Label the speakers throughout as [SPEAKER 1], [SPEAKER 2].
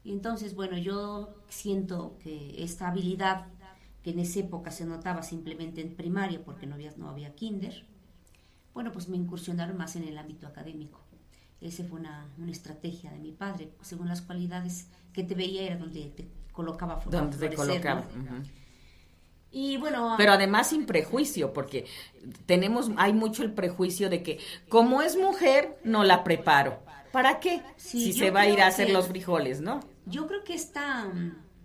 [SPEAKER 1] Y entonces, bueno, yo siento que esta habilidad que en esa época se notaba simplemente en primaria porque no había kinder, bueno, pues me incursionaron más en el ámbito académico. Esa fue una estrategia de mi padre. Según las cualidades que te veía era donde te colocaba a
[SPEAKER 2] Donde te
[SPEAKER 1] florecer,
[SPEAKER 2] colocaba.
[SPEAKER 1] ¿no?
[SPEAKER 2] Ujú.
[SPEAKER 1] Y bueno,
[SPEAKER 2] Pero además sin prejuicio, porque hay mucho el prejuicio de que como es mujer, no la preparo. ¿Para qué?
[SPEAKER 1] sí,
[SPEAKER 2] Si se va a ir a hacer los frijoles, ¿no?
[SPEAKER 1] yo creo que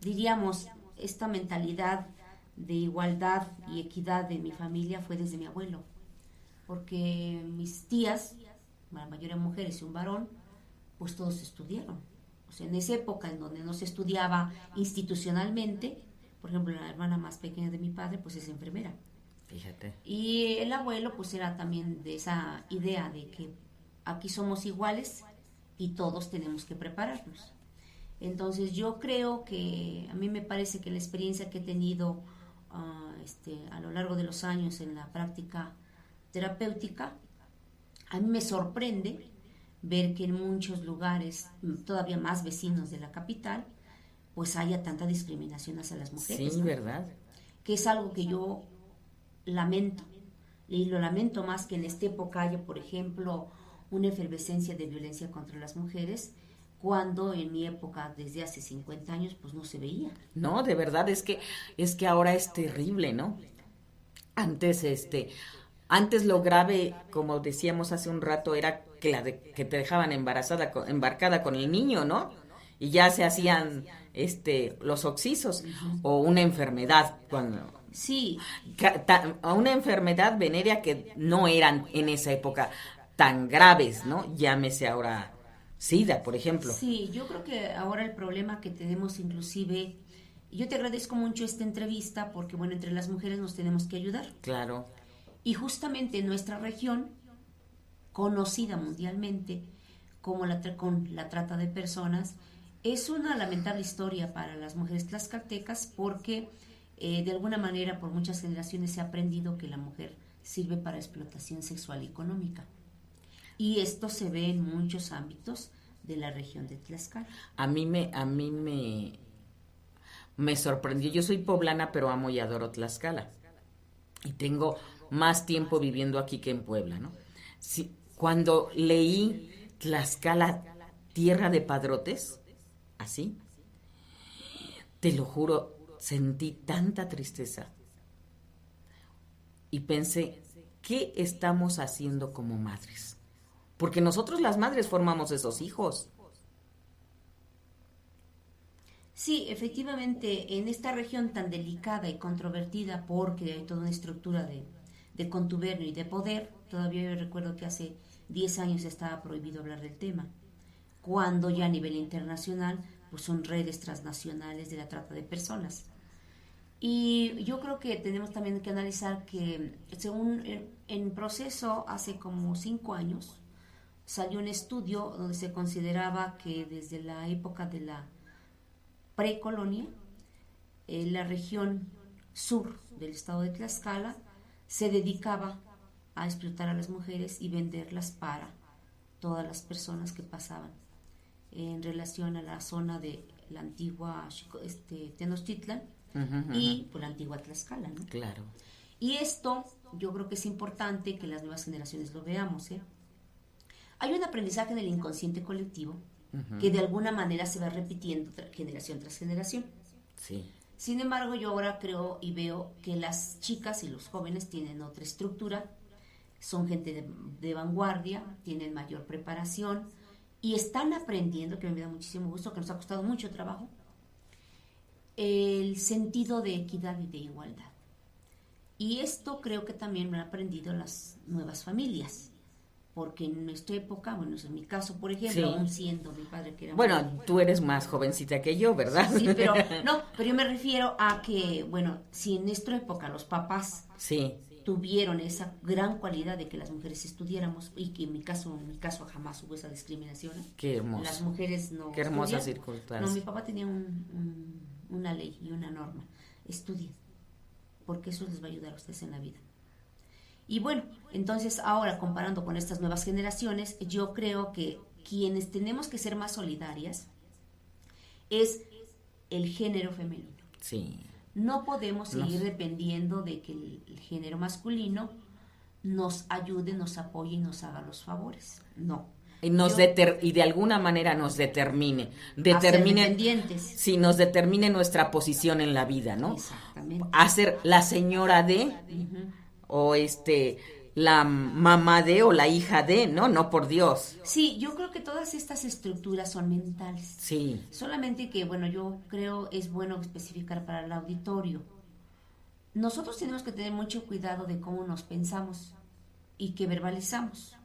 [SPEAKER 1] diríamos, esta mentalidad de igualdad y equidad de mi familia fue desde mi abuelo, porque mis tías, la mayoría mujeres y un varón, pues todos estudiaron. O sea, en esa época en donde no se estudiaba institucionalmente, por ejemplo, la hermana más pequeña de mi padre, pues es enfermera.
[SPEAKER 2] Fíjate.
[SPEAKER 1] Y el abuelo, pues era también de esa idea de que aquí somos iguales y todos tenemos que prepararnos. Entonces yo creo que a mí me parece que la experiencia que he tenido a lo largo de los años en la práctica terapéutica, a mí me sorprende ver que en muchos lugares, todavía más vecinos de la capital, pues haya tanta discriminación hacia las mujeres,
[SPEAKER 2] Sí,
[SPEAKER 1] ¿no?
[SPEAKER 2] ¿verdad?
[SPEAKER 1] Que es algo que yo lamento. Y lo lamento más que en esta época haya, por ejemplo, una efervescencia de violencia contra las mujeres, cuando en mi época, desde hace 50 años, pues no se veía.
[SPEAKER 2] No, de verdad es que ahora es terrible, ¿no? Antes, antes lo grave, como decíamos hace un rato, era que que te dejaban embarazada, embarcada con el niño, ¿no? Y ya se hacían, los oxisos o una enfermedad
[SPEAKER 1] Sí,
[SPEAKER 2] a una enfermedad venérea que no eran en esa época tan graves, ¿no? Llámese ahora SIDA, por ejemplo.
[SPEAKER 1] sí, yo creo que ahora el problema que tenemos inclusive, yo te agradezco mucho esta entrevista porque, bueno, entre las mujeres nos tenemos que ayudar.
[SPEAKER 2] Claro.
[SPEAKER 1] Y justamente en nuestra región, conocida mundialmente como con la trata de personas, es una lamentable historia para las mujeres tlaxcaltecas porque de alguna manera por muchas generaciones se ha aprendido que la mujer sirve para explotación sexual y económica. Y esto se ve en muchos ámbitos de la región de Tlaxcala.
[SPEAKER 2] Me sorprendió. Yo soy poblana, pero amo y adoro Tlaxcala. Y tengo más tiempo viviendo aquí que en Puebla, ¿no? Sí, cuando leí Tlaxcala, tierra de padrotes, así, te lo juro, sentí tanta tristeza. Y pensé, ¿qué estamos haciendo como madres? Porque nosotros las madres formamos esos hijos.
[SPEAKER 1] Sí, efectivamente, en esta región tan delicada y controvertida, porque hay toda una estructura de contubernio y de poder, todavía yo recuerdo que hace 10 años estaba prohibido hablar del tema, cuando ya a nivel internacional pues son redes transnacionales de la trata de personas. Y yo creo que tenemos también que analizar que según en proceso hace como 5 años salió un estudio donde se consideraba que desde la época de la precolonia, la región sur del estado de Tlaxcala se dedicaba a explotar a las mujeres y venderlas para todas las personas que pasaban en relación a la zona de la antigua Tenochtitlan y por la antigua Tlaxcala, ¿no?
[SPEAKER 2] Claro.
[SPEAKER 1] Y esto yo creo que es importante que las nuevas generaciones lo veamos, ¿eh? Hay un aprendizaje en el inconsciente colectivo que de alguna manera se va repitiendo generación tras generación.
[SPEAKER 2] Sí.
[SPEAKER 1] Sin embargo, yo ahora creo y veo que las chicas y los jóvenes tienen otra estructura, son gente de vanguardia, tienen mayor preparación y están aprendiendo, que me da muchísimo gusto, que nos ha costado mucho trabajo, el sentido de equidad y de igualdad. Y esto creo que también lo han aprendido las nuevas familias. Porque en nuestra época, bueno, en mi caso, por ejemplo,
[SPEAKER 2] Sí.
[SPEAKER 1] aún siendo mi padre que era
[SPEAKER 2] Bueno, tú eres más jovencita que yo, ¿verdad?
[SPEAKER 1] sí, pero no, pero yo me refiero a que, bueno, si en nuestra época los papás
[SPEAKER 2] Sí.
[SPEAKER 1] tuvieron esa gran cualidad de que las mujeres estudiáramos y que en mi caso jamás hubo esa discriminación, ¿eh?
[SPEAKER 2] Qué hermoso.
[SPEAKER 1] Las mujeres no
[SPEAKER 2] Qué hermosa
[SPEAKER 1] estudian.
[SPEAKER 2] circunstancia.
[SPEAKER 1] No, mi papá tenía una ley y una norma. Estudien, porque eso les va a ayudar a ustedes en la vida. Y bueno, entonces ahora comparando con estas nuevas generaciones, yo creo que quienes tenemos que ser más solidarias es el género femenino.
[SPEAKER 2] Sí.
[SPEAKER 1] No podemos seguir dependiendo de que el género masculino nos ayude, nos apoye y nos haga los favores. No.
[SPEAKER 2] Y, y de alguna manera nos determine.
[SPEAKER 1] A ser dependientes.
[SPEAKER 2] Sí, nos determine nuestra posición en la vida, ¿no?
[SPEAKER 1] Exactamente.
[SPEAKER 2] A ser la señora de, o la mamá de, o la hija de, ¿no? No, por Dios.
[SPEAKER 1] Sí, yo creo que todas estas estructuras son mentales.
[SPEAKER 2] Sí.
[SPEAKER 1] Solamente que, bueno, yo creo es bueno especificar para el auditorio. Nosotros tenemos que tener mucho cuidado de cómo nos pensamos y que verbalizamos,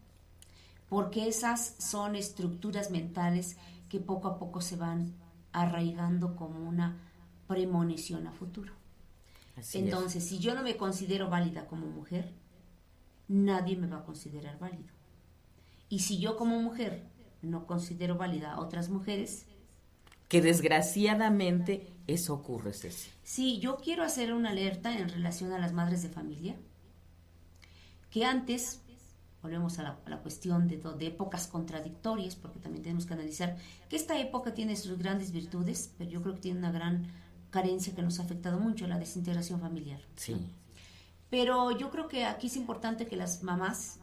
[SPEAKER 1] porque esas son estructuras mentales que poco a poco se van arraigando como una premonición a futuro.
[SPEAKER 2] Así
[SPEAKER 1] Entonces, si yo no me considero válida como mujer, nadie me va a considerar válido. Y si yo como mujer no considero válida a otras mujeres...
[SPEAKER 2] Que desgraciadamente eso ocurre, Ceci.
[SPEAKER 1] Sí, yo quiero hacer una alerta en relación a las madres de familia, que antes, volvemos a la cuestión de épocas contradictorias, porque también tenemos que analizar que esta época tiene sus grandes virtudes, pero yo creo que tiene una gran carencia que nos ha afectado mucho, la desintegración familiar.
[SPEAKER 2] Sí.
[SPEAKER 1] ¿No? Pero yo creo que aquí es importante que las mamás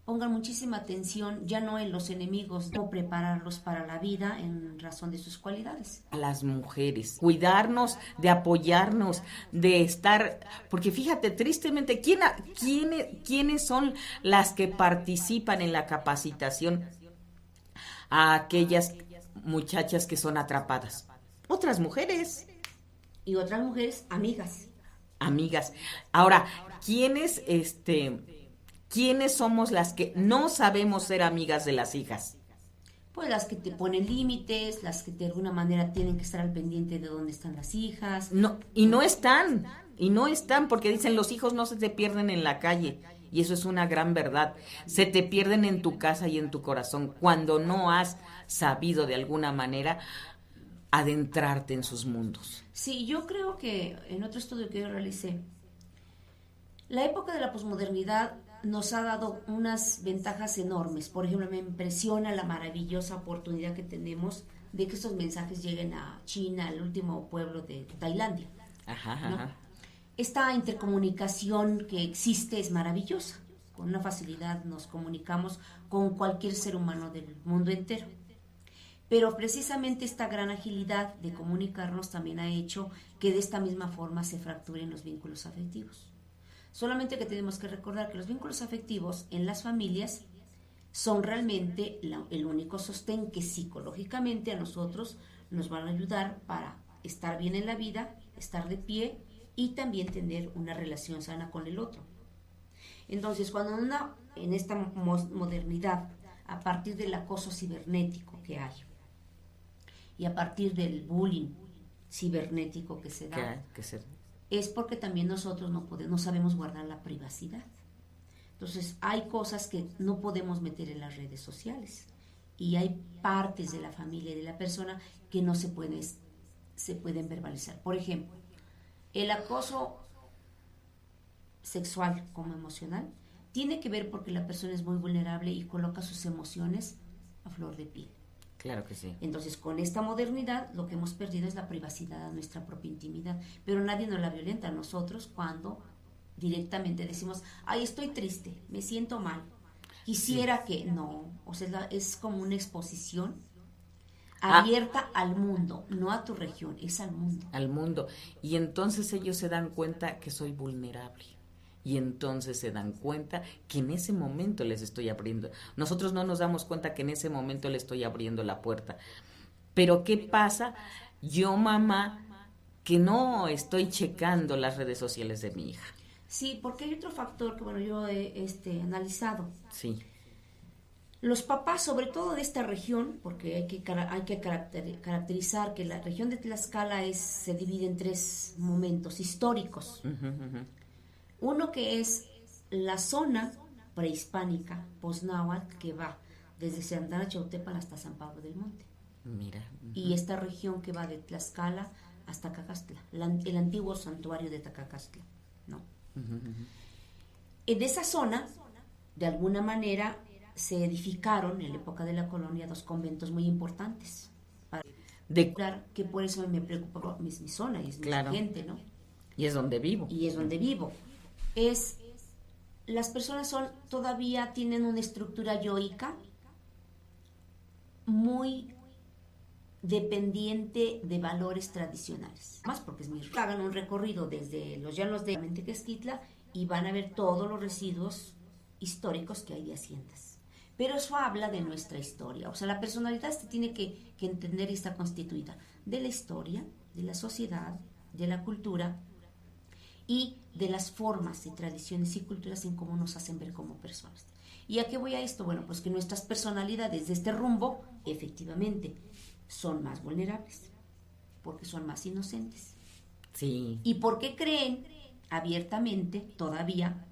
[SPEAKER 1] pongan muchísima atención ya no en los enemigos, no prepararlos para la vida en razón de sus cualidades.
[SPEAKER 2] A las mujeres, cuidarnos, de apoyarnos, de estar, porque fíjate, tristemente, ¿quiénes son las que participan en la capacitación a aquellas muchachas que son atrapadas? Otras mujeres.
[SPEAKER 1] Y otras mujeres, amigas.
[SPEAKER 2] Amigas. Ahora, ¿quiénes somos las que no sabemos ser amigas de las hijas?
[SPEAKER 1] Pues las que te ponen límites, las que de alguna manera tienen que estar al pendiente de dónde están las hijas.
[SPEAKER 2] No, no están, porque dicen los hijos no se te pierden en la calle. Y eso es una gran verdad. Se te pierden en tu casa y en tu corazón cuando no has sabido de alguna manera adentrarte en sus mundos.
[SPEAKER 1] Sí, yo creo que en otro estudio que yo realicé, la época de la posmodernidad nos ha dado unas ventajas enormes. Por ejemplo, me impresiona la maravillosa oportunidad que tenemos de que estos mensajes lleguen a China, al último pueblo de Tailandia.
[SPEAKER 2] Ajá,
[SPEAKER 1] ¿no?
[SPEAKER 2] ajá.
[SPEAKER 1] Esta intercomunicación que existe es maravillosa. Con una facilidad nos comunicamos con cualquier ser humano del mundo entero. Pero precisamente esta gran agilidad de comunicarnos también ha hecho que de esta misma forma se fracturen los vínculos afectivos. Solamente que tenemos que recordar que los vínculos afectivos en las familias son realmente el único sostén que psicológicamente a nosotros nos van a ayudar para estar bien en la vida, estar de pie y también tener una relación sana con el otro. Entonces, cuando en esta modernidad, a partir del acoso cibernético que hay y a partir del bullying cibernético que se da, es porque también nosotros no sabemos guardar la privacidad. Entonces, hay cosas que no podemos meter en las redes sociales y hay partes de la familia y de la persona que no se pueden verbalizar. Por ejemplo, el acoso sexual como emocional tiene que ver porque la persona es muy vulnerable y coloca sus emociones a flor de piel.
[SPEAKER 2] Claro que sí.
[SPEAKER 1] Entonces, con esta modernidad, lo que hemos perdido es la privacidad, nuestra propia intimidad. Pero nadie nos la violenta a nosotros cuando directamente decimos, ay, estoy triste, me siento mal, quisiera que... No, o sea, es como una exposición abierta al mundo, no a tu región, es al mundo.
[SPEAKER 2] Al mundo. Y entonces ellos se dan cuenta que soy vulnerable. Y entonces se dan cuenta que en ese momento les estoy abriendo. Nosotros no nos damos cuenta que en ese momento le estoy abriendo la puerta. Pero ¿qué pasa? Yo, mamá, que no estoy checando las redes sociales de mi hija.
[SPEAKER 1] Sí, porque hay otro factor que, bueno, yo he analizado.
[SPEAKER 2] Sí.
[SPEAKER 1] Los papás, sobre todo de esta región, porque hay que caracterizar que la región de Tlaxcala se divide en 3 momentos históricos. Uno que es la zona prehispánica, posnáhuatl, que va desde Santana Chautepan hasta San Pablo del Monte.
[SPEAKER 2] Mira.
[SPEAKER 1] Y esta región que va de Tlaxcala hasta Cacastla, el antiguo santuario de Tacacastla, ¿no? En esa zona, de alguna manera, se edificaron en la época de la colonia 2 conventos muy importantes
[SPEAKER 2] de
[SPEAKER 1] Claro, que por eso me preocupa mi zona y es mi
[SPEAKER 2] claro,
[SPEAKER 1] gente, ¿no?
[SPEAKER 2] y es donde vivo.
[SPEAKER 1] Y es donde vivo. Las personas todavía tienen una estructura yoica muy dependiente de valores tradicionales. Más porque hagan un recorrido desde los llanos de Mentequesquitla y van a ver todos los residuos históricos que hay de haciendas. Pero eso habla de nuestra historia. O sea, la personalidad se tiene que entender y está constituida de la historia, de la sociedad, de la cultura y de las formas y tradiciones y culturas en cómo nos hacen ver como personas. ¿Y a qué voy a esto? Bueno, pues que nuestras personalidades de este rumbo, efectivamente, son más vulnerables, porque son más inocentes.
[SPEAKER 2] Sí.
[SPEAKER 1] Y porque creen abiertamente todavía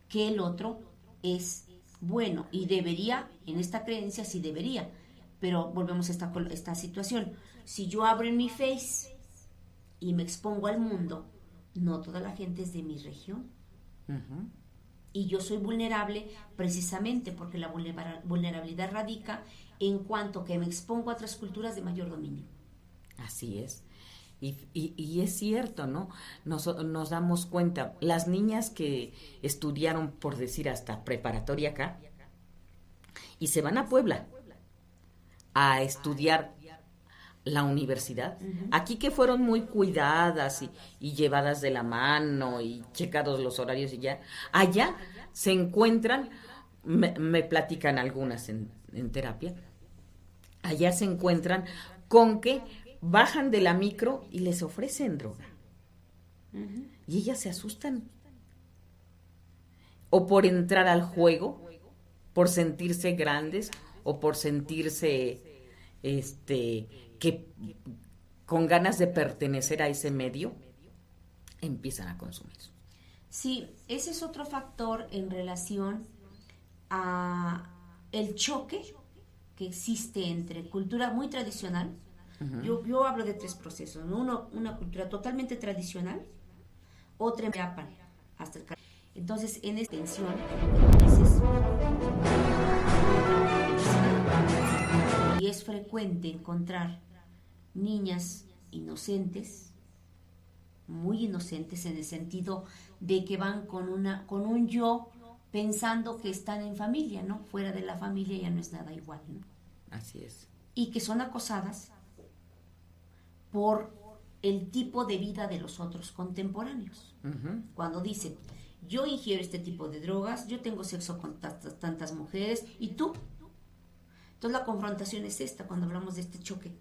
[SPEAKER 1] que el otro es bueno y debería, en esta creencia sí debería, pero volvemos a esta situación. Si yo abro en mi Face y me expongo al mundo, no toda la gente es de mi región.
[SPEAKER 2] Uh-huh.
[SPEAKER 1] Y yo soy vulnerable precisamente porque la vulnerabilidad radica en cuanto que me expongo a otras culturas de mayor dominio.
[SPEAKER 2] Así es. Y es cierto, ¿no? Nos damos cuenta, las niñas que estudiaron, por decir, hasta preparatoria acá, y se van a Puebla a estudiar la universidad,
[SPEAKER 1] Uh-huh.
[SPEAKER 2] aquí que fueron muy cuidadas y llevadas de la mano y checados los horarios y ya, allá se encuentran, me platican algunas en terapia, allá se encuentran con que bajan de la micro y les ofrecen droga. Uh-huh. Y ellas se asustan. O por entrar al juego, por sentirse grandes o por sentirse que con ganas de pertenecer a ese medio empiezan a consumir.
[SPEAKER 1] Sí, ese es otro factor en relación a el choque que existe entre cultura muy tradicional. Uh-huh. Yo hablo de tres procesos, ¿no? Una cultura totalmente tradicional, otra en Japan, hasta el entonces en esta tensión y es frecuente encontrar niñas inocentes, muy inocentes en el sentido de que van con un yo pensando que están en familia, ¿no? Fuera de la familia ya no es nada igual, ¿no?
[SPEAKER 2] Así es.
[SPEAKER 1] Y que son acosadas por el tipo de vida de los otros contemporáneos. Uh-huh. Cuando dicen, yo ingiero este tipo de drogas, yo tengo sexo con tantas mujeres, ¿y tú? Entonces la confrontación es esta, cuando hablamos de este choque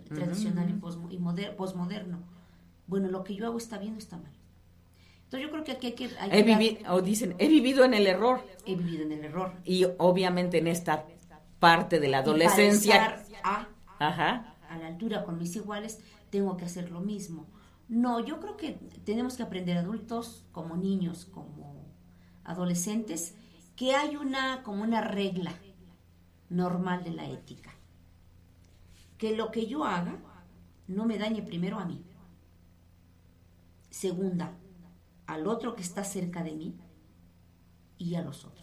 [SPEAKER 1] tradicional y posmoderno. Bueno, lo que yo hago está bien o está mal. Entonces yo creo que aquí
[SPEAKER 2] dicen, he vivido en el error.
[SPEAKER 1] He vivido en el error.
[SPEAKER 2] Y obviamente en esta parte de la adolescencia.
[SPEAKER 1] A la altura con mis iguales, tengo que hacer lo mismo. No, yo creo que tenemos que aprender adultos, como niños, como adolescentes, que hay como una regla normal de la ética. Que lo que yo haga no me dañe primero a mí. Segunda, al otro que está cerca de mí y a los otros.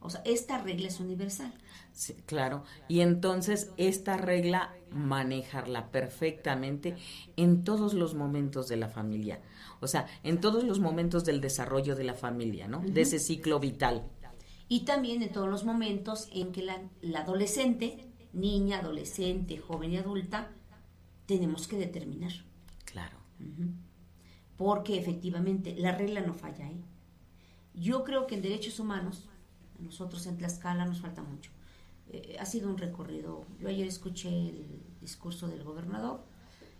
[SPEAKER 1] O sea, esta regla es universal.
[SPEAKER 2] Sí, claro. Y entonces esta regla manejarla perfectamente en todos los momentos de la familia. O sea, en todos los momentos del desarrollo de la familia, ¿no? Uh-huh. De ese ciclo vital.
[SPEAKER 1] Y también en todos los momentos en que la adolescente, niña, adolescente, joven y adulta, tenemos que determinar.
[SPEAKER 2] Claro.
[SPEAKER 1] Uh-huh. Porque efectivamente la regla no falla, ¿eh? Yo creo que en derechos humanos, a nosotros en Tlaxcala nos falta mucho. Ha sido un recorrido. Yo ayer escuché el discurso del gobernador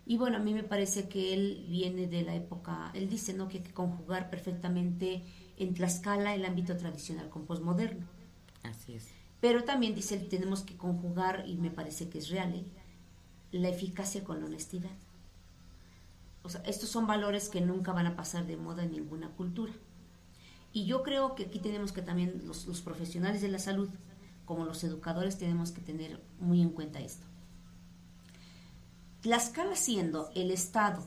[SPEAKER 1] y bueno, a mí me parece que él viene de la época, él dice, ¿no?, que hay que conjugar perfectamente en Tlaxcala el ámbito tradicional con posmoderno.
[SPEAKER 2] Así es.
[SPEAKER 1] Pero también dice, tenemos que conjugar, y me parece que es real, la eficacia con la honestidad. O sea, estos son valores que nunca van a pasar de moda en ninguna cultura. Y yo creo que aquí tenemos que también los profesionales de la salud, como los educadores, tenemos que tener muy en cuenta esto. Tlaxcala siendo el estado,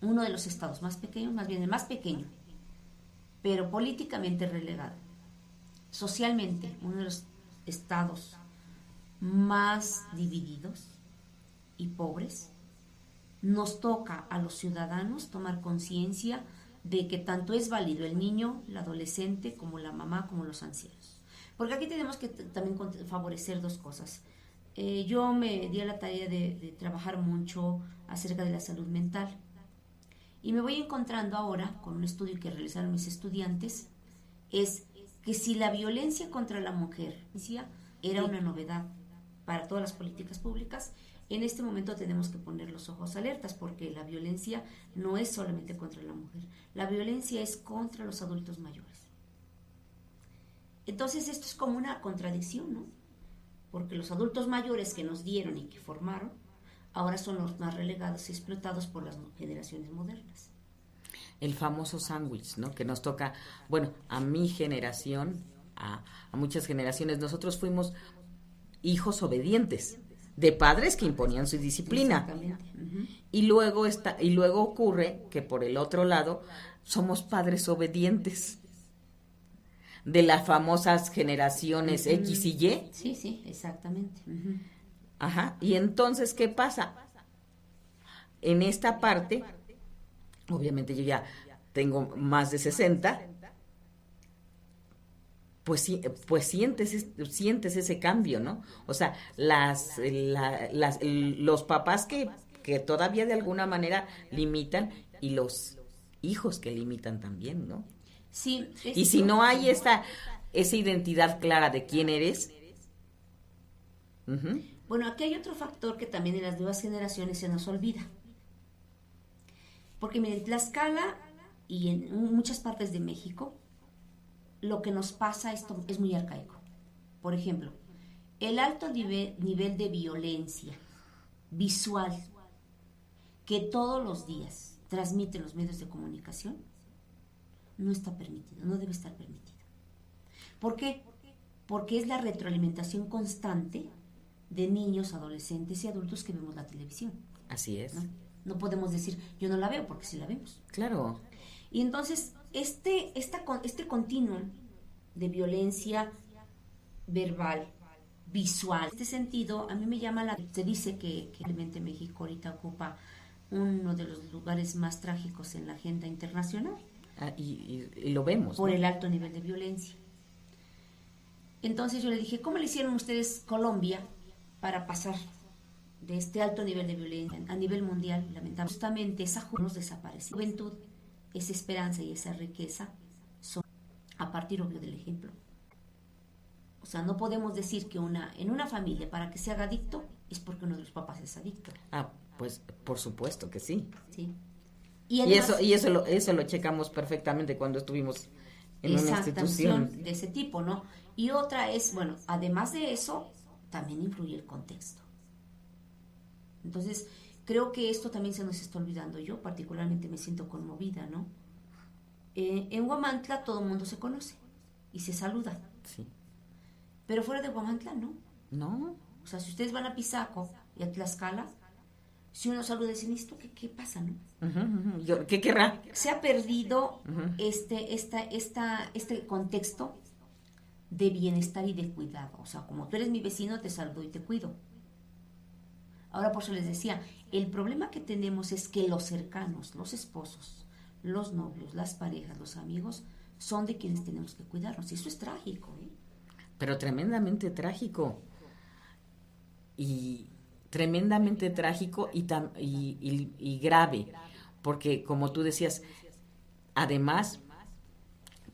[SPEAKER 1] uno de los estados más pequeños, más bien el más pequeño, pero políticamente relegado, socialmente uno de los estados más divididos y pobres. Nos toca a los ciudadanos tomar conciencia de que tanto es válido el niño, el adolescente, como la mamá, como los ancianos. Porque aquí tenemos que también favorecer dos cosas. Yo me di a la tarea de trabajar mucho acerca de la salud mental. Y me voy encontrando ahora con un estudio que realizaron mis estudiantes, es que si la violencia contra la mujer era una novedad para todas las políticas públicas, en este momento tenemos que poner los ojos alertas, porque la violencia no es solamente contra la mujer, la violencia es contra los adultos mayores. Entonces esto es como una contradicción, ¿no? Porque los adultos mayores que nos dieron y que formaron, ahora son los más relegados y explotados por las generaciones modernas.
[SPEAKER 2] El famoso sándwich, ¿no? Que nos toca, bueno, a mi generación, a muchas generaciones, nosotros fuimos hijos obedientes de padres que imponían su disciplina.
[SPEAKER 1] Exactamente. Uh-huh.
[SPEAKER 2] Y luego ocurre que por el otro lado somos padres obedientes de las famosas generaciones X y Y.
[SPEAKER 1] Sí, sí, exactamente. Uh-huh.
[SPEAKER 2] Ajá. Y entonces, ¿qué pasa? En esta parte, obviamente yo ya tengo más de 60, pues sientes ese cambio, ¿no? O sea, los papás que todavía de alguna manera limitan, y los hijos que limitan también, ¿no?
[SPEAKER 1] Sí.
[SPEAKER 2] Y si no hay esa identidad clara de quién eres. Uh-huh.
[SPEAKER 1] Bueno, aquí hay otro factor que también en las nuevas generaciones se nos olvida. Porque miren, Tlaxcala y en muchas partes de México, lo que nos pasa esto es muy arcaico. Por ejemplo, el alto nivel de violencia visual que todos los días transmiten los medios de comunicación no está permitido, no debe estar permitido. ¿Por qué? Porque es la retroalimentación constante de niños, adolescentes y adultos que vemos la televisión.
[SPEAKER 2] Así es.
[SPEAKER 1] No podemos decir, yo no la veo, porque sí la vemos.
[SPEAKER 2] Claro.
[SPEAKER 1] Y entonces, este continuum de violencia verbal, visual, en este sentido, a mí me llama se dice que realmente México ahorita ocupa uno de los lugares más trágicos en la agenda internacional.
[SPEAKER 2] Y lo vemos.
[SPEAKER 1] Por
[SPEAKER 2] ¿no?
[SPEAKER 1] el alto nivel de violencia. Entonces yo le dije, ¿cómo le hicieron ustedes Colombia para pasar de este alto nivel de violencia a nivel mundial? Lamentablemente, justamente esa juventud, esa esperanza y esa riqueza son a partir, obvio, del ejemplo. O sea, no podemos decir que en una familia, para que se haga adicto, es porque uno de los papás es adicto.
[SPEAKER 2] Pues por supuesto que sí.
[SPEAKER 1] Sí.
[SPEAKER 2] Y además, eso lo checamos perfectamente cuando estuvimos en una institución
[SPEAKER 1] de ese tipo, ¿no? Y otra es, bueno, además de eso, también influye el contexto. Entonces, creo que esto también se nos está olvidando. Yo particularmente me siento conmovida, ¿no? En Huamantla todo el mundo se conoce y se saluda.
[SPEAKER 2] Sí.
[SPEAKER 1] Pero fuera de Huamantla, ¿no?
[SPEAKER 2] No.
[SPEAKER 1] O sea, si ustedes van a Pisaco y a Tlaxcala, si uno saluda, dicen, ¿esto qué pasa, no?
[SPEAKER 2] Uh-huh. ¿Qué querrá?
[SPEAKER 1] Se ha perdido
[SPEAKER 2] uh-huh.
[SPEAKER 1] este contexto de bienestar y de cuidado. O sea, como tú eres mi vecino, te saludo y te cuido. Ahora, por eso les decía, el problema que tenemos es que los cercanos, los esposos, los novios, las parejas, los amigos, son de quienes tenemos que cuidarnos. Y eso es trágico, ¿eh?
[SPEAKER 2] Pero tremendamente trágico. Y tremendamente trágico y grave. Porque, como tú decías, además,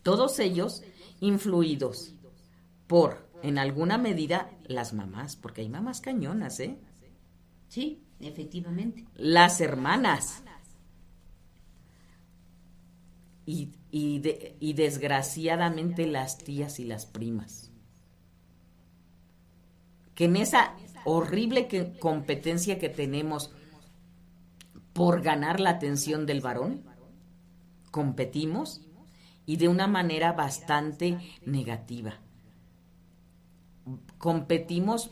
[SPEAKER 2] todos ellos influidos por, en alguna medida, las mamás, porque hay mamás cañonas, ¿eh?
[SPEAKER 1] Sí, efectivamente.
[SPEAKER 2] Las hermanas. Y desgraciadamente las tías y las primas. Que en esa horrible competencia que tenemos por ganar la atención del varón, competimos y de una manera bastante negativa. Competimos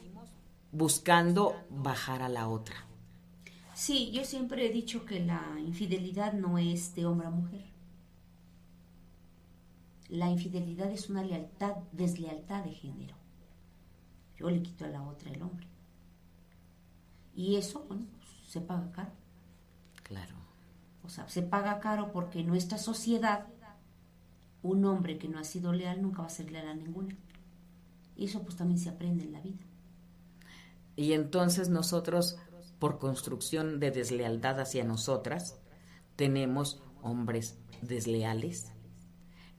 [SPEAKER 2] buscando bajar a la otra.
[SPEAKER 1] Sí, yo siempre he dicho que la infidelidad no es de hombre a mujer. La infidelidad es una deslealtad de género. yo le quito a la otra el hombre. Y eso, bueno, pues, se paga caro.
[SPEAKER 2] Claro.
[SPEAKER 1] O sea, se paga caro porque en nuestra sociedad un hombre que no ha sido leal nunca va a ser leal a ninguna. Y eso pues también se aprende en la vida.
[SPEAKER 2] Y entonces nosotros, por construcción de deslealtad hacia nosotras, tenemos hombres desleales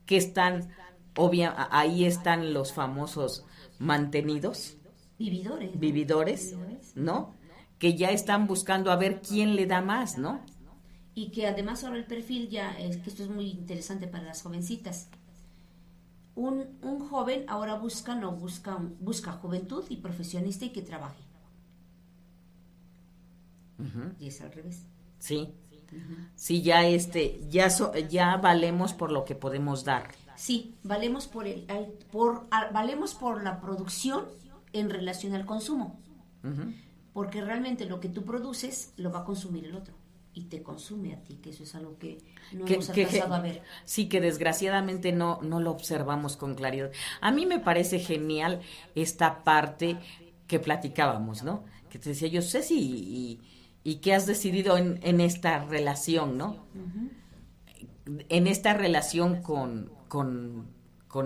[SPEAKER 2] que están, ahí están los famosos mantenidos, vividores, ¿no? Que ya están buscando a ver quién le da más, ¿no?
[SPEAKER 1] Y que además ahora el perfil ya, es que esto es muy interesante para las jovencitas. Un joven ahora busca juventud y profesionista y que trabaje.
[SPEAKER 2] Uh-huh.
[SPEAKER 1] Y es al revés.
[SPEAKER 2] Sí. Uh-huh. Sí, ya valemos por lo que podemos dar.
[SPEAKER 1] Sí, valemos valemos por la producción en relación al consumo. Uh-huh. Porque realmente lo que tú produces lo va a consumir el otro y te consume a ti, que eso es algo que no hemos alcanzado a ver.
[SPEAKER 2] Sí, que desgraciadamente no lo observamos con claridad. A mí me parece genial esta parte que platicábamos, ¿no? Que te decía yo, Ceci, ¿y qué has decidido en esta relación, no? Uh-huh. En esta relación con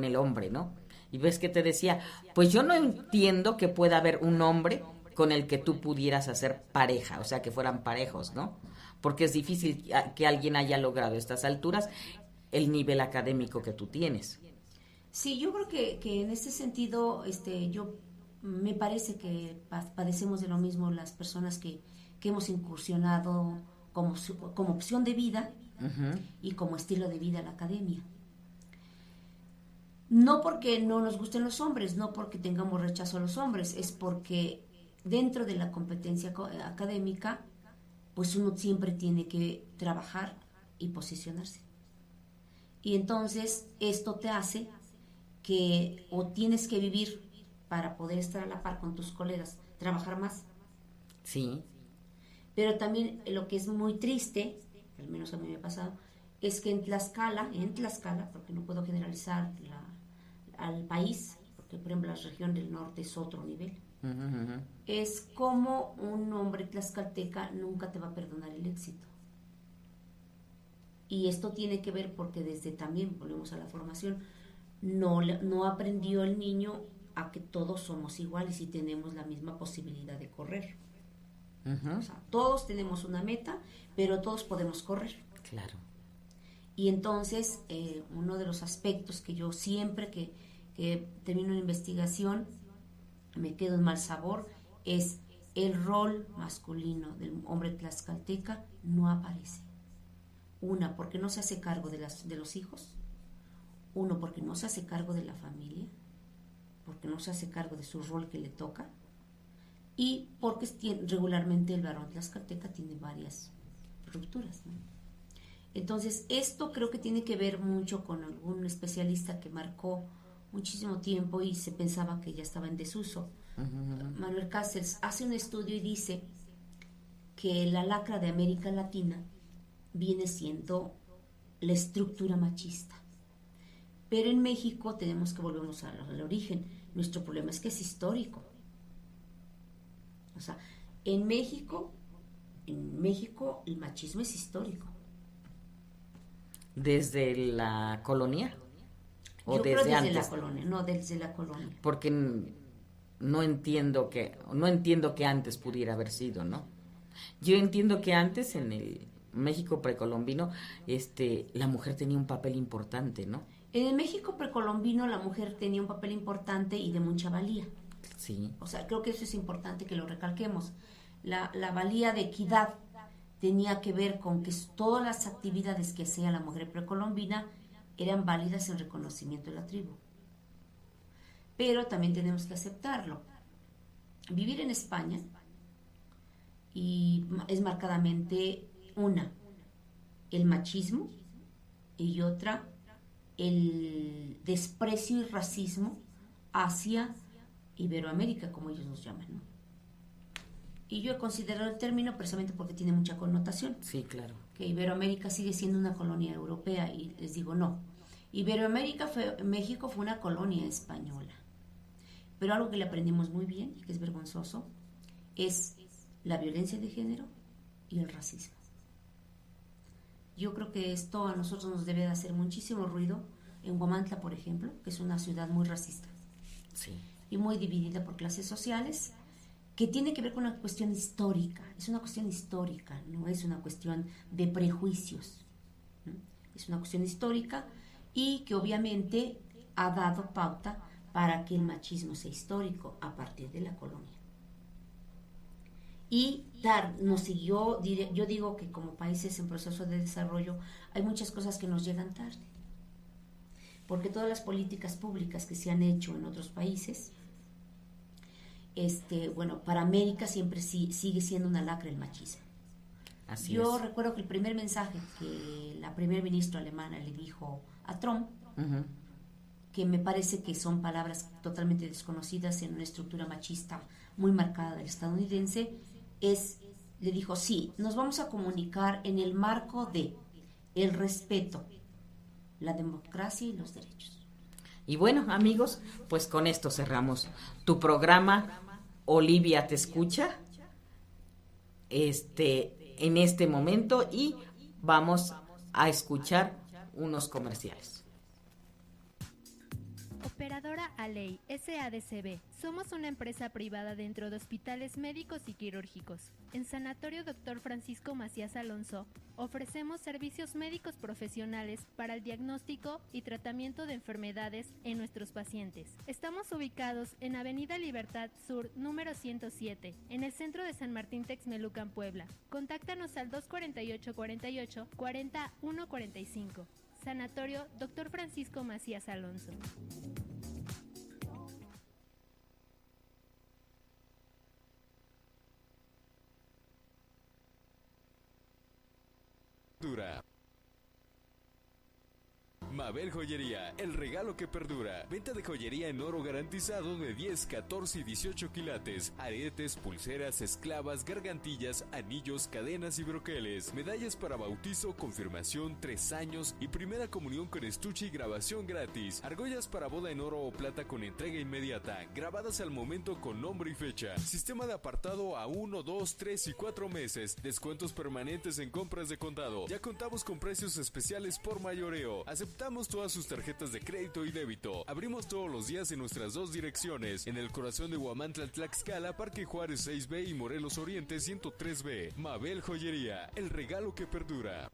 [SPEAKER 2] el hombre, ¿no? Y ves que te decía, pues yo no entiendo que pueda haber un hombre con el que tú pudieras hacer pareja, o sea, que fueran parejos, ¿no? Porque es difícil que alguien haya logrado a estas alturas el nivel académico que tú tienes.
[SPEAKER 1] Sí, yo creo que en este sentido, me parece que padecemos de lo mismo las personas que hemos incursionado como opción de vida uh-huh. y como estilo de vida a la academia. No porque no nos gusten los hombres, no porque tengamos rechazo a los hombres, es porque dentro de la competencia académica, pues uno siempre tiene que trabajar y posicionarse. Y entonces esto te hace que o tienes que vivir para poder estar a la par con tus colegas, trabajar más.
[SPEAKER 2] Sí.
[SPEAKER 1] Pero también lo que es muy triste, al menos a mí me ha pasado, es que en Tlaxcala, porque no puedo generalizar al país, porque por ejemplo la región del norte es otro nivel, uh-huh. Es como un hombre tlaxcalteca nunca te va a perdonar el éxito. Y esto tiene que ver porque desde también, volvemos a la formación, no aprendió el niño a que todos somos iguales y tenemos la misma posibilidad de correr. Uh-huh. O sea, todos tenemos una meta, pero todos podemos correr.
[SPEAKER 2] Claro.
[SPEAKER 1] Y entonces, uno de los aspectos que yo siempre que termino una investigación me quedo en mal sabor es el rol masculino del hombre tlaxcalteca no aparece. Una, porque no se hace cargo de los hijos. Uno, porque no se hace cargo de la familia, porque no se hace cargo de su rol que le toca. Y porque regularmente el varón tlaxcalteca tiene varias rupturas, ¿no? Entonces, esto creo que tiene que ver mucho con algún especialista que marcó muchísimo tiempo y se pensaba que ya estaba en desuso. Uh-huh. Manuel Castells hace un estudio y dice que la lacra de América Latina viene siendo la estructura machista. Pero en México tenemos que volvernos al origen. Nuestro problema es que es histórico. O sea, en México el machismo es histórico.
[SPEAKER 2] ¿Desde la colonia?
[SPEAKER 1] ¿O desde antes? La colonia, no, desde la colonia.
[SPEAKER 2] Porque no entiendo que antes pudiera haber sido, ¿no? Yo entiendo que antes en el México precolombino la mujer tenía un papel importante, ¿no?
[SPEAKER 1] En el México precolombino la mujer tenía un papel importante y de mucha valía.
[SPEAKER 2] Sí.
[SPEAKER 1] O sea, creo que eso es importante que lo recalquemos. La valía de equidad tenía que ver con que todas las actividades que hacía la mujer precolombina eran válidas en reconocimiento de la tribu. Pero también tenemos que aceptarlo. Vivir en España y es marcadamente el machismo y otra, el desprecio y racismo hacia Iberoamérica, como ellos nos llaman, ¿no? Y yo he considerado el término precisamente porque tiene mucha connotación.
[SPEAKER 2] Sí, claro.
[SPEAKER 1] Que Iberoamérica sigue siendo una colonia europea y les digo no. México fue una colonia española. Pero algo que le aprendimos muy bien y que es vergonzoso es la violencia de género y el racismo. Yo creo que esto a nosotros nos debe de hacer muchísimo ruido en Huamantla, por ejemplo, que es una ciudad muy racista.
[SPEAKER 2] Sí.
[SPEAKER 1] Y muy dividida por clases sociales, que tiene que ver con una cuestión histórica. Es una cuestión histórica, no es una cuestión de prejuicios. Es una cuestión histórica y que obviamente ha dado pauta para que el machismo sea histórico a partir de la colonia. Y yo digo que como países en proceso de desarrollo hay muchas cosas que nos llegan tarde, porque todas las políticas públicas que se han hecho en otros países, para América siempre sigue siendo una lacra el machismo. Yo recuerdo que el primer mensaje que la primer ministra alemana le dijo a Trump, uh-huh, que me parece que son palabras totalmente desconocidas en una estructura machista muy marcada del estadounidense, le dijo, sí, nos vamos a comunicar en el marco de el respeto, la democracia y los derechos.
[SPEAKER 2] Y bueno, amigos, pues con esto cerramos tu programa Olivia te escucha en este momento y vamos a escuchar unos comerciales.
[SPEAKER 3] Operadora Aley, SADCB. Somos una empresa privada dentro de hospitales médicos y quirúrgicos. En Sanatorio Dr. Francisco Macías Alonso, ofrecemos servicios médicos profesionales para el diagnóstico y tratamiento de enfermedades en nuestros pacientes. Estamos ubicados en Avenida Libertad Sur, número 107, en el centro de San Martín Texmelucan, Puebla. Contáctanos al 248-48-40-4145. Sanatorio Dr. Francisco Macías Alonso.
[SPEAKER 4] Mabel Joyería, el regalo que perdura. Venta de joyería en oro garantizado de 10, 14 y 18 quilates. Aretes, pulseras, esclavas, gargantillas, anillos, cadenas y broqueles. Medallas para bautizo, confirmación, 3 años y primera comunión con estuche y grabación gratis. Argollas para boda en oro o plata con entrega inmediata. Grabadas al momento con nombre y fecha. Sistema de apartado a 1, 2, 3 y 4 meses. Descuentos permanentes en compras de contado. Ya contamos con precios especiales por mayoreo. Aceptamos todas sus tarjetas de crédito y débito. Abrimos todos los días en nuestras 2 direcciones, en el corazón de Huamantla, Tlaxcala, Parque Juárez 6B y Morelos Oriente 103B. Mabel Joyería, el regalo que perdura.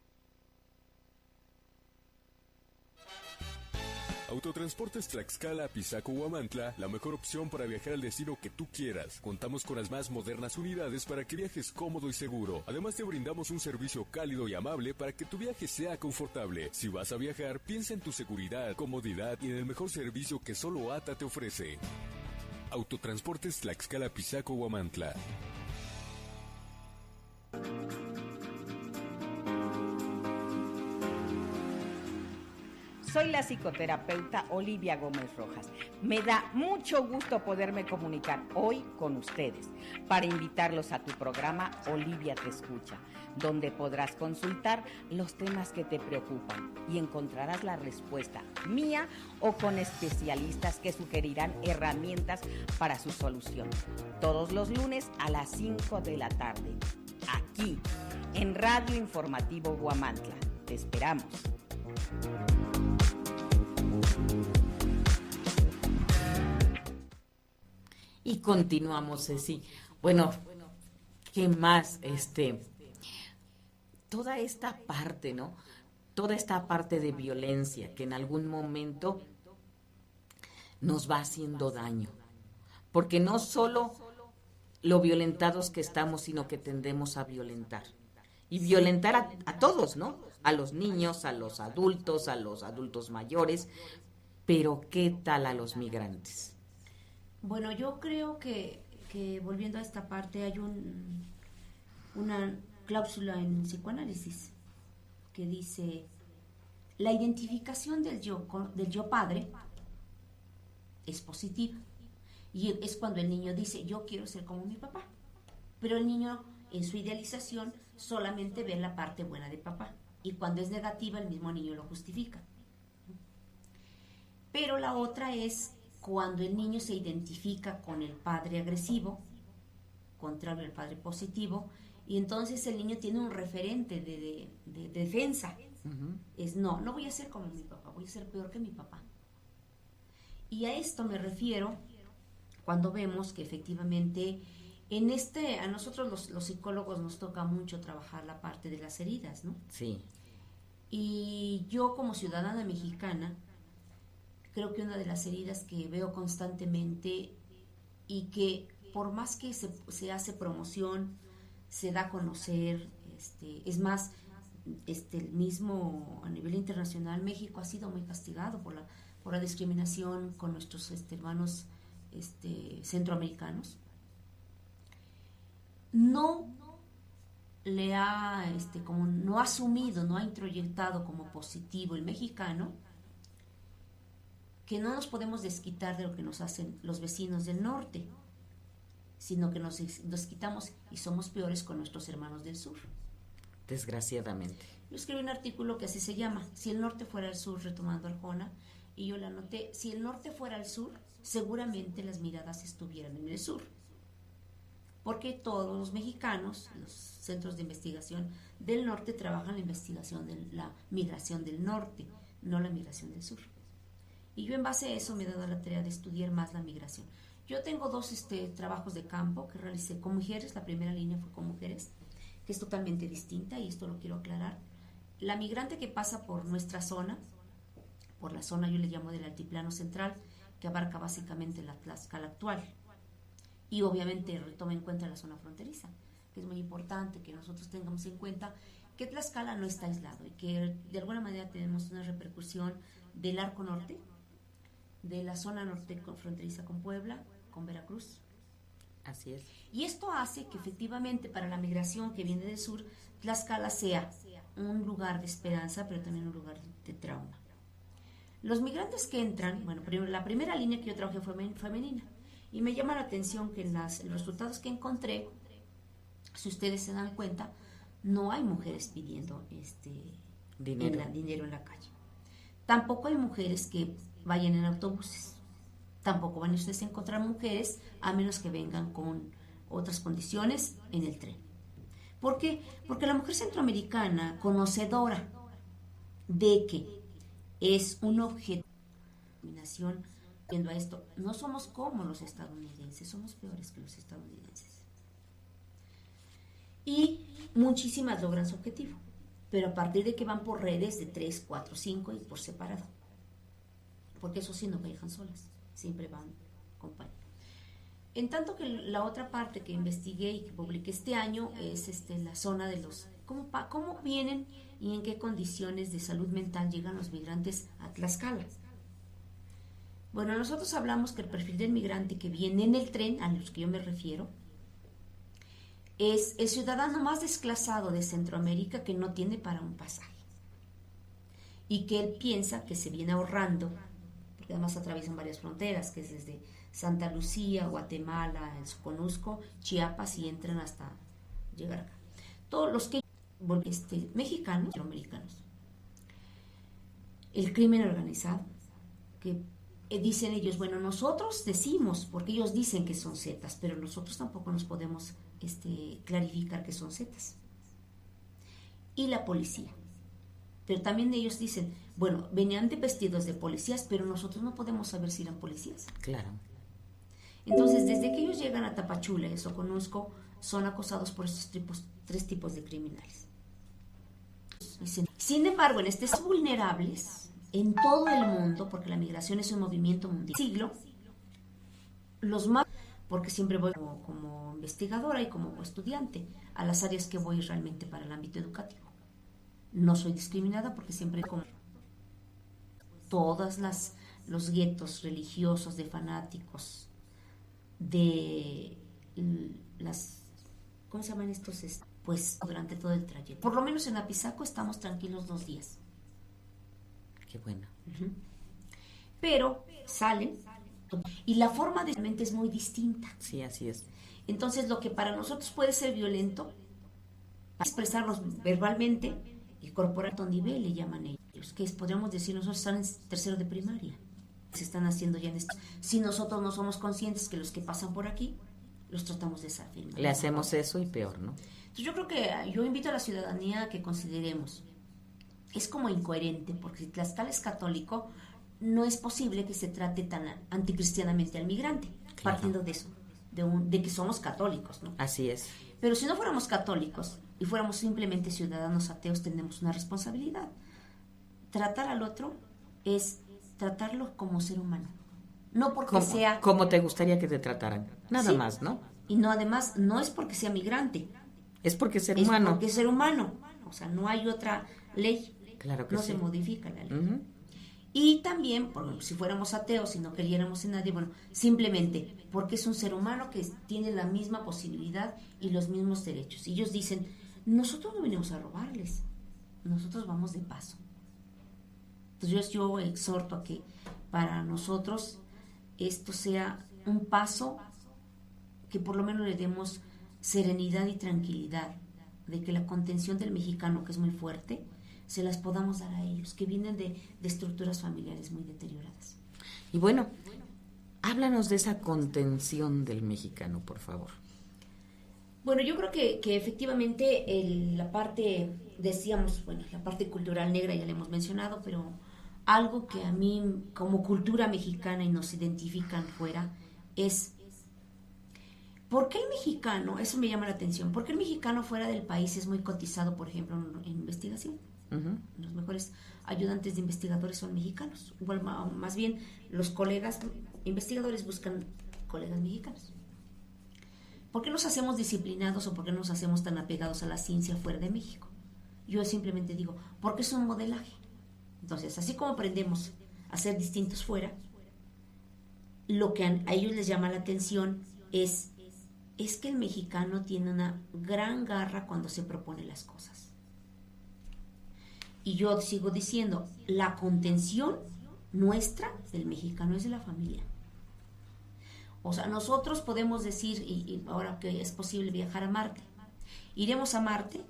[SPEAKER 4] Autotransportes Tlaxcala, Pisaco, Huamantla, la mejor opción para viajar al destino que tú quieras. Contamos con las más modernas unidades para que viajes cómodo y seguro. Además te brindamos un servicio cálido y amable para que tu viaje sea confortable. Si vas a viajar, piensa en tu seguridad, comodidad y en el mejor servicio que solo ATA te ofrece. Autotransportes Tlaxcala, Pisaco, Huamantla.
[SPEAKER 5] Soy la psicoterapeuta Olivia Gómez Rojas. Me da mucho gusto poderme comunicar hoy con ustedes para invitarlos a tu programa Olivia te escucha, donde podrás consultar los temas que te preocupan y encontrarás la respuesta mía o con especialistas que sugerirán herramientas para su solución. Todos los lunes a las 5 de la tarde, aquí en Radio Informativo Huamantla. Te esperamos.
[SPEAKER 2] Y continuamos, Ceci. Bueno, ¿qué más? Toda esta parte, ¿no? Toda esta parte de violencia que en algún momento nos va haciendo daño. Porque no solo lo violentados que estamos, sino que tendemos a violentar. Y violentar a todos, ¿no? A los niños, a los adultos mayores. Pero ¿qué tal a los migrantes?
[SPEAKER 1] Bueno, yo creo que volviendo a esta parte hay una cláusula en psicoanálisis que dice la identificación del yo padre es positiva y es cuando el niño dice yo quiero ser como mi papá, pero el niño en su idealización solamente ve la parte buena de papá y cuando es negativa el mismo niño lo justifica. Pero la otra es cuando el niño se identifica con el padre agresivo, contrario al padre positivo, y entonces el niño tiene un referente de defensa. Es no voy a ser como mi papá, voy a ser peor que mi papá. Y a esto me refiero cuando vemos que efectivamente a nosotros los psicólogos nos toca mucho trabajar la parte de las heridas, ¿no?
[SPEAKER 2] Sí.
[SPEAKER 1] Y yo como ciudadana mexicana, creo que una de las heridas que veo constantemente y que por más que se hace promoción, se da a conocer, es más, el mismo a nivel internacional, México ha sido muy castigado por la discriminación con nuestros hermanos centroamericanos. No le ha como no ha asumido, no ha introyectado como positivo el mexicano que no nos podemos desquitar de lo que nos hacen los vecinos del norte, sino que nos quitamos y somos peores con nuestros hermanos del sur.
[SPEAKER 2] Desgraciadamente.
[SPEAKER 1] Yo escribí un artículo que así se llama, Si el norte fuera el sur, retomando Arjona, y yo le anoté, si el norte fuera el sur, seguramente las miradas estuvieran en el sur. Porque todos los mexicanos, los centros de investigación del norte, trabajan la investigación de la migración del norte, no la migración del sur. Y yo en base a eso me he dado la tarea de estudiar más la migración. Yo tengo dos trabajos de campo que realicé con mujeres, la primera línea fue con mujeres, que es totalmente distinta y esto lo quiero aclarar. La migrante que pasa por nuestra zona, por la zona yo le llamo del altiplano central, que abarca básicamente la Tlaxcala actual, y obviamente retoma en cuenta la zona fronteriza, que es muy importante que nosotros tengamos en cuenta que Tlaxcala no está aislado y que de alguna manera tenemos una repercusión del arco norte, de la zona norte fronteriza con Puebla, con Veracruz.
[SPEAKER 2] Así es.
[SPEAKER 1] Y esto hace que efectivamente para la migración que viene del sur, Tlaxcala sea un lugar de esperanza, pero también un lugar de trauma. Los migrantes que entran, bueno, la primera línea que yo trabajé fue femenina, y me llama la atención que en los resultados que encontré, si ustedes se dan cuenta, no hay mujeres pidiendo dinero en la calle. Tampoco hay mujeres que vayan en autobuses. Tampoco van ustedes a encontrar mujeres a menos que vengan con otras condiciones en el tren. ¿Por qué? Porque la mujer centroamericana, conocedora de que es un objeto de discriminación, viendo a esto, no somos como los estadounidenses, somos peores que los estadounidenses. Y muchísimas logran su objetivo, pero a partir de que van por redes de 3, 4, 5 y por separado. Porque eso sí, no viajan solas, siempre van acompañadas. En tanto que la otra parte que investigué y que publiqué este año es la zona de los cómo vienen y en qué condiciones de salud mental llegan los migrantes a Tlaxcala. Bueno, nosotros hablamos que el perfil del migrante que viene en el tren, a los que yo me refiero, es el ciudadano más desclasado de Centroamérica que no tiene para un pasaje y que él piensa que se viene ahorrando, porque además atraviesan varias fronteras, que es desde Santa Lucía, Guatemala, el Soconusco, Chiapas, y entran hasta llegar acá. Todos los que mexicanos, americanos, el crimen organizado, que dicen ellos, bueno, nosotros decimos, porque ellos dicen que son zetas, pero nosotros tampoco nos podemos clarificar que son zetas. Y la policía. Pero también ellos dicen, bueno, venían vestidos de policías, pero nosotros no podemos saber si eran policías.
[SPEAKER 2] Claro.
[SPEAKER 1] Entonces, desde que ellos llegan a Tapachula, el Soconusco, son acosados por estos tres tipos de criminales. Sin embargo, en estos vulnerables, en todo el mundo, porque la migración es un movimiento mundial, siglo, los más, porque siempre voy como investigadora y como estudiante a las áreas que voy realmente para el ámbito educativo. No soy discriminada porque siempre como todas los guetos religiosos de fanáticos, de las, ¿cómo se llaman estos? Pues durante todo el trayecto. Por lo menos en Apizaco estamos tranquilos 2 días.
[SPEAKER 2] Qué bueno.
[SPEAKER 1] Uh-huh. Pero salen y la forma de mente es muy distinta.
[SPEAKER 2] Sí, así es.
[SPEAKER 1] Entonces lo que para nosotros puede ser violento, expresarlos verbalmente y corporal a nivel le llaman ellos, que podríamos decir nosotros están en tercero de primaria. se están haciendo ya en esto. Si nosotros no somos conscientes que los que pasan por aquí, los tratamos de esa forma.
[SPEAKER 2] Le hacemos eso y peor, ¿no?
[SPEAKER 1] Entonces yo creo que yo invito a la ciudadanía a que consideremos, es como incoherente, porque si Tlaxcala es católico, no es posible que se trate tan anticristianamente al migrante,
[SPEAKER 2] claro.
[SPEAKER 1] Partiendo de eso, de que somos católicos, ¿no?
[SPEAKER 2] Así es.
[SPEAKER 1] Pero si no fuéramos católicos y fuéramos simplemente ciudadanos ateos, tenemos una responsabilidad. Tratar al otro es tratarlo como ser humano. No porque sea...
[SPEAKER 2] ¿Cómo te gustaría que te trataran? Nada
[SPEAKER 1] Sí.
[SPEAKER 2] más, ¿no?
[SPEAKER 1] Y no, además, no es porque sea migrante.
[SPEAKER 2] Es porque es ser
[SPEAKER 1] Es
[SPEAKER 2] humano.
[SPEAKER 1] porque es ser humano. O sea, no hay otra ley.
[SPEAKER 2] Claro que
[SPEAKER 1] no
[SPEAKER 2] sí.
[SPEAKER 1] se modifica la ley.
[SPEAKER 2] Ujú.
[SPEAKER 1] Y también, por ejemplo, si fuéramos ateos y no creyéramos en nadie, bueno, simplemente porque es un ser humano que tiene la misma posibilidad y los mismos derechos. Y ellos dicen, nosotros no venimos a robarles, nosotros vamos de paso. Entonces yo exhorto a que para nosotros esto sea un paso que por lo menos le demos serenidad y tranquilidad de que la contención del mexicano, que es muy fuerte, se las podamos dar a ellos, que vienen de estructuras familiares muy deterioradas.
[SPEAKER 2] Y bueno, háblanos de esa contención del mexicano, por favor.
[SPEAKER 1] Bueno, yo creo que efectivamente la parte, decíamos, bueno, la parte cultural negra ya la hemos mencionado, pero algo que a mí como cultura mexicana y nos identifican fuera es, ¿por qué el mexicano, eso me llama la atención, por qué el mexicano fuera del país es muy cotizado, por ejemplo, en investigación?
[SPEAKER 2] Uh-huh.
[SPEAKER 1] Los mejores ayudantes de investigadores son mexicanos, igual más bien los colegas investigadores buscan colegas mexicanos. ¿Por qué nos hacemos disciplinados o por qué nos hacemos tan apegados a la ciencia fuera de México? Yo simplemente digo, porque es un modelaje. Entonces, así como aprendemos a ser distintos fuera, lo que a ellos les llama la atención es que el mexicano tiene una gran garra cuando se propone las cosas. Y yo sigo diciendo, la contención nuestra del mexicano es de la familia. O sea, nosotros podemos decir, y ahora que es posible viajar a Marte, iremos a Marte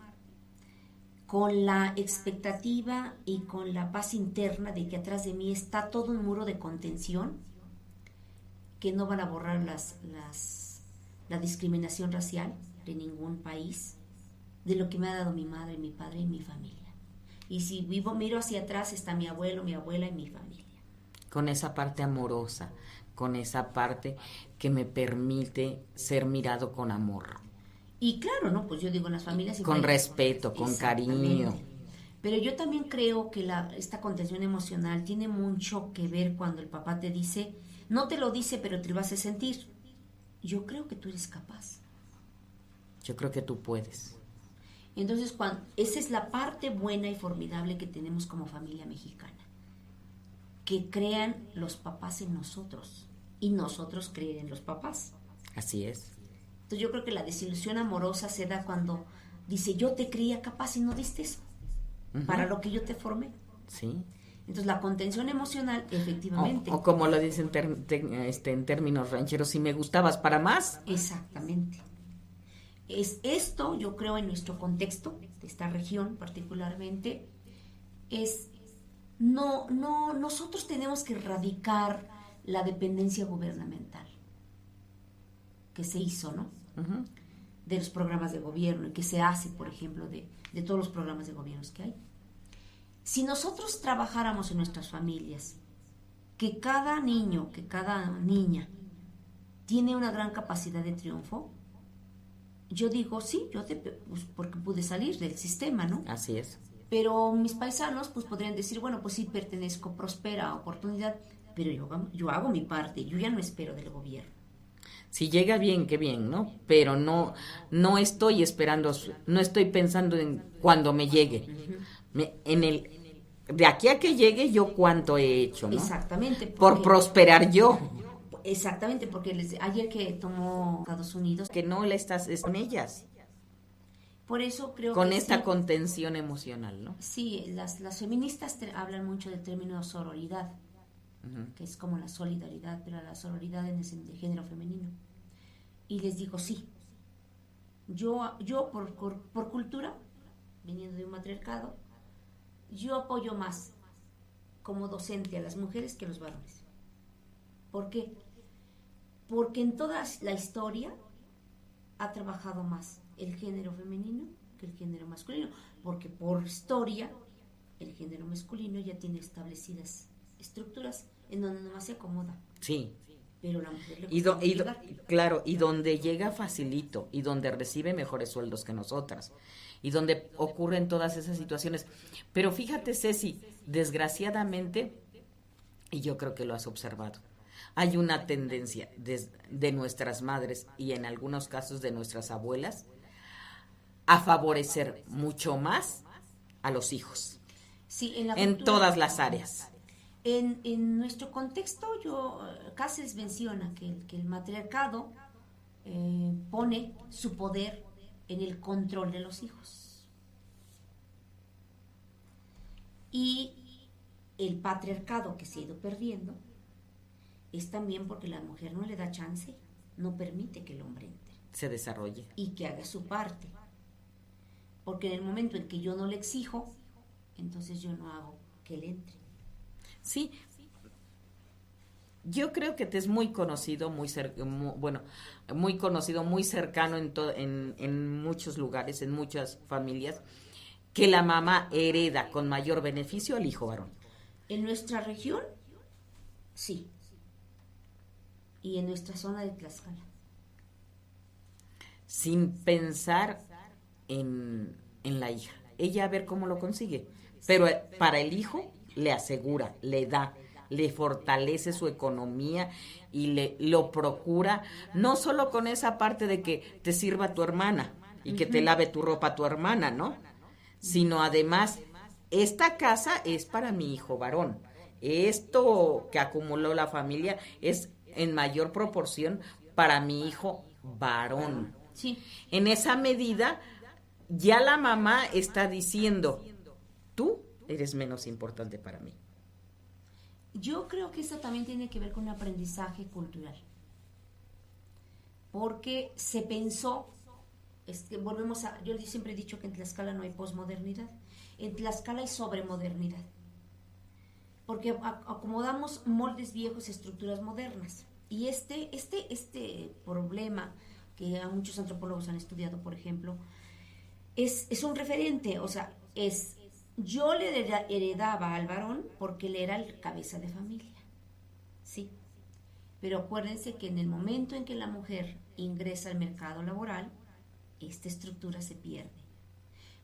[SPEAKER 1] con la expectativa y con la paz interna de que atrás de mí está todo un muro de contención que no van a borrar la discriminación racial de ningún país, de lo que me ha dado mi madre, mi padre y mi familia. Y si miro hacia atrás está mi abuelo, mi abuela y mi familia.
[SPEAKER 2] Con esa parte amorosa, con esa parte que me permite ser mirado con amor.
[SPEAKER 1] Y claro, ¿no? Pues yo digo en las familias...
[SPEAKER 2] Con respeto, con cariño.
[SPEAKER 1] Pero yo también creo que esta contención emocional tiene mucho que ver cuando el papá te dice, no te lo dice, pero te lo hace sentir. Yo creo que tú eres capaz.
[SPEAKER 2] Yo creo que tú puedes.
[SPEAKER 1] Entonces, esa es la parte buena y formidable que tenemos como familia mexicana. Que crean los papás en nosotros y nosotros creer en los papás.
[SPEAKER 2] Así es.
[SPEAKER 1] Entonces yo creo que la desilusión amorosa se da cuando dice, yo te creía capaz y no diste eso, uh-huh, para lo que yo te formé.
[SPEAKER 2] Sí.
[SPEAKER 1] Entonces la contención emocional, efectivamente.
[SPEAKER 2] O como lo dicen en términos rancheros, si me gustabas para más.
[SPEAKER 1] Exactamente. Es esto, yo creo, en nuestro contexto, de esta región particularmente, nosotros tenemos que erradicar la dependencia gubernamental que se hizo, ¿no?
[SPEAKER 2] Uh-huh.
[SPEAKER 1] De los programas de gobierno y que se hace, por ejemplo, de todos los programas de gobiernos que hay. Si nosotros trabajáramos en nuestras familias, que cada niño, que cada niña tiene una gran capacidad de triunfo, yo digo, sí, pues porque pude salir del sistema, ¿no?
[SPEAKER 2] Así es.
[SPEAKER 1] Pero mis paisanos pues podrían decir, bueno, pues sí pertenezco, prospera, oportunidad, pero yo hago mi parte, yo ya no espero del gobierno.
[SPEAKER 2] Si llega bien, qué bien, ¿no? Pero no estoy esperando, no estoy pensando en cuando me llegue. Uh-huh. De aquí a que llegue, yo cuánto he hecho, ¿no?
[SPEAKER 1] Exactamente.
[SPEAKER 2] Por prosperar yo.
[SPEAKER 1] Exactamente, porque ayer que tomó Estados Unidos...
[SPEAKER 2] Que no le estás con ellas.
[SPEAKER 1] Por eso creo
[SPEAKER 2] con
[SPEAKER 1] que
[SPEAKER 2] esta
[SPEAKER 1] sí,
[SPEAKER 2] contención emocional, ¿no?
[SPEAKER 1] Sí, las feministas hablan mucho del término sororidad, uh-huh, que es como la solidaridad, pero la sororidad en el género femenino. Y les digo, sí, yo por cultura, viniendo de un matriarcado, yo apoyo más como docente a las mujeres que a los varones. ¿Por qué? Porque en toda la historia ha trabajado más el género femenino que el género masculino, porque por historia el género masculino ya tiene establecidas estructuras en donde nomás se acomoda.
[SPEAKER 2] Sí.
[SPEAKER 1] Pero la mujer le
[SPEAKER 2] claro, y donde llega facilito, y donde recibe mejores sueldos que nosotras, y donde ocurren todas esas situaciones. Pero fíjate, Ceci, desgraciadamente, y yo creo que lo has observado, hay una tendencia de nuestras madres y en algunos casos de nuestras abuelas a favorecer mucho más a los hijos.
[SPEAKER 1] Sí, en
[SPEAKER 2] cultura, todas las áreas.
[SPEAKER 1] En nuestro contexto, Cáceres menciona que el matriarcado pone su poder en el control de los hijos. Y el patriarcado que se ha ido perdiendo es también porque la mujer no le da chance, no permite que el hombre entre.
[SPEAKER 2] Se desarrolle.
[SPEAKER 1] Y que haga su parte. Porque en el momento en que yo no le exijo, entonces yo no hago que él entre.
[SPEAKER 2] Sí, yo creo que te es muy conocido, muy conocido, muy cercano en muchos lugares, en muchas familias, que la mamá hereda con mayor beneficio al hijo varón.
[SPEAKER 1] En nuestra región, sí. Y en nuestra zona de Tlaxcala.
[SPEAKER 2] Sin pensar en la hija. Ella a ver cómo lo consigue. Pero para el hijo le asegura, le da, le fortalece su economía y lo procura, no solo con esa parte de que te sirva tu hermana y que te lave tu ropa tu hermana, ¿no? Sino además, esta casa es para mi hijo varón. Esto que acumuló la familia es en mayor proporción para mi hijo varón.
[SPEAKER 1] Sí.
[SPEAKER 2] En esa medida, ya la mamá está diciendo, tú eres menos importante para mí.
[SPEAKER 1] Yo creo que eso también tiene que ver con un aprendizaje cultural. Porque se pensó, yo siempre he dicho que en Tlaxcala no hay posmodernidad, en Tlaxcala hay sobremodernidad. Porque acomodamos moldes viejos y estructuras modernas. Y este problema que a muchos antropólogos han estudiado, por ejemplo, es un referente, o sea, yo le heredaba al varón porque él era el cabeza de familia, sí, pero acuérdense que en el momento en que la mujer ingresa al mercado laboral, esta estructura se pierde.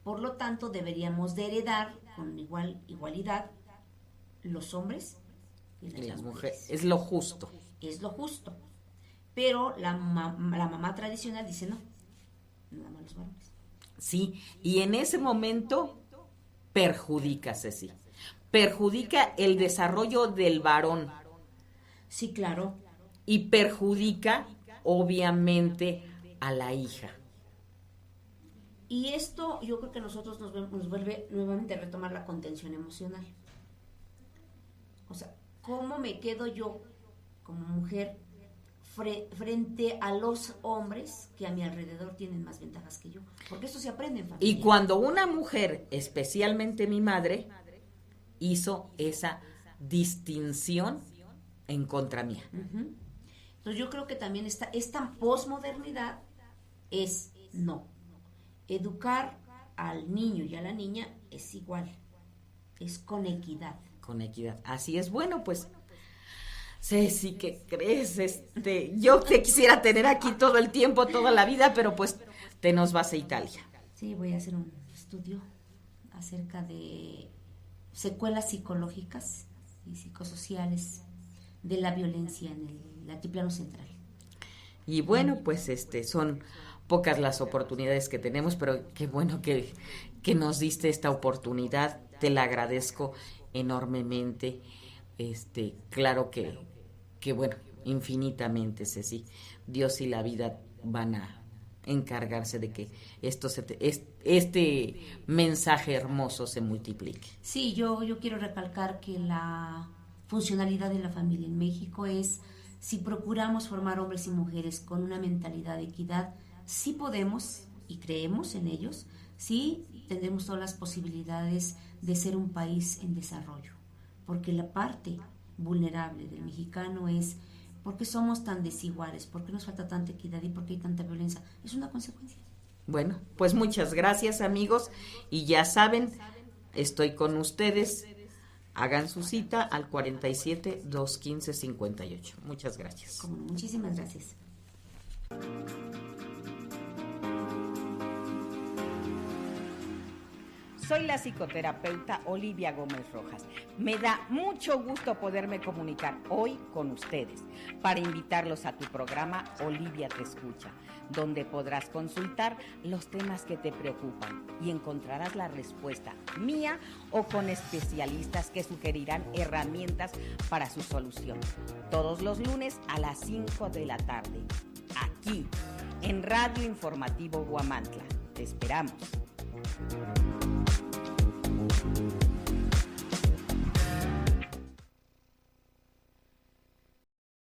[SPEAKER 1] Por lo tanto, deberíamos de heredar con igualdad los hombres y las mujeres.
[SPEAKER 2] Es lo justo.
[SPEAKER 1] Es lo justo. Pero la mamá tradicional dice no, nada más los varones.
[SPEAKER 2] Sí, y en ese momento perjudica, Ceci. Perjudica el desarrollo del varón.
[SPEAKER 1] Sí, claro.
[SPEAKER 2] Y perjudica, obviamente, a la hija.
[SPEAKER 1] Y esto yo creo que a nosotros nos vuelve nuevamente a retomar la contención emocional. O sea, ¿cómo me quedo yo como mujer frente a los hombres que a mi alrededor tienen más ventajas que yo? Porque esto se aprende en familia.
[SPEAKER 2] Y cuando una mujer, especialmente mi madre, hizo esa distinción en contra mía.
[SPEAKER 1] Uh-huh. Entonces yo creo que también esta posmodernidad es no. Educar al niño y a la niña es igual, es con equidad.
[SPEAKER 2] Con equidad, así es. Bueno, pues Ceci, ¿qué crees? Yo te quisiera tener aquí todo el tiempo, toda la vida, pero pues te nos vas a Italia.
[SPEAKER 1] Sí, voy a hacer un estudio acerca de secuelas psicológicas y psicosociales de la violencia en el altiplano central.
[SPEAKER 2] Y bueno, pues son pocas las oportunidades que tenemos, pero qué bueno que nos diste esta oportunidad, te la agradezco enormemente. Claro que bueno, infinitamente, Ceci, Dios y la vida van a encargarse de que este mensaje hermoso se multiplique.
[SPEAKER 1] Sí, yo quiero recalcar que la funcionalidad de la familia en México es, si procuramos formar hombres y mujeres con una mentalidad de equidad, sí podemos y creemos en ellos, sí tendremos todas las posibilidades de ser un país en desarrollo, porque la parte vulnerable del mexicano es ¿Por qué somos tan desiguales? ¿Por qué nos falta tanta equidad y por qué hay tanta violencia? Es una consecuencia.
[SPEAKER 2] Bueno, pues muchas gracias, amigos, y ya saben, estoy con ustedes. Hagan su cita al 47-215-58. Muchas gracias.
[SPEAKER 1] Como no, muchísimas gracias.
[SPEAKER 5] Soy la psicoterapeuta Olivia Gómez Rojas. Me da mucho gusto poderme comunicar hoy con ustedes para invitarlos a tu programa Olivia Te Escucha, donde podrás consultar los temas que te preocupan y encontrarás la respuesta mía o con especialistas que sugerirán herramientas para su solución. Todos los lunes a las 5 de la tarde, aquí en Radio Informativo Huamantla. Te esperamos.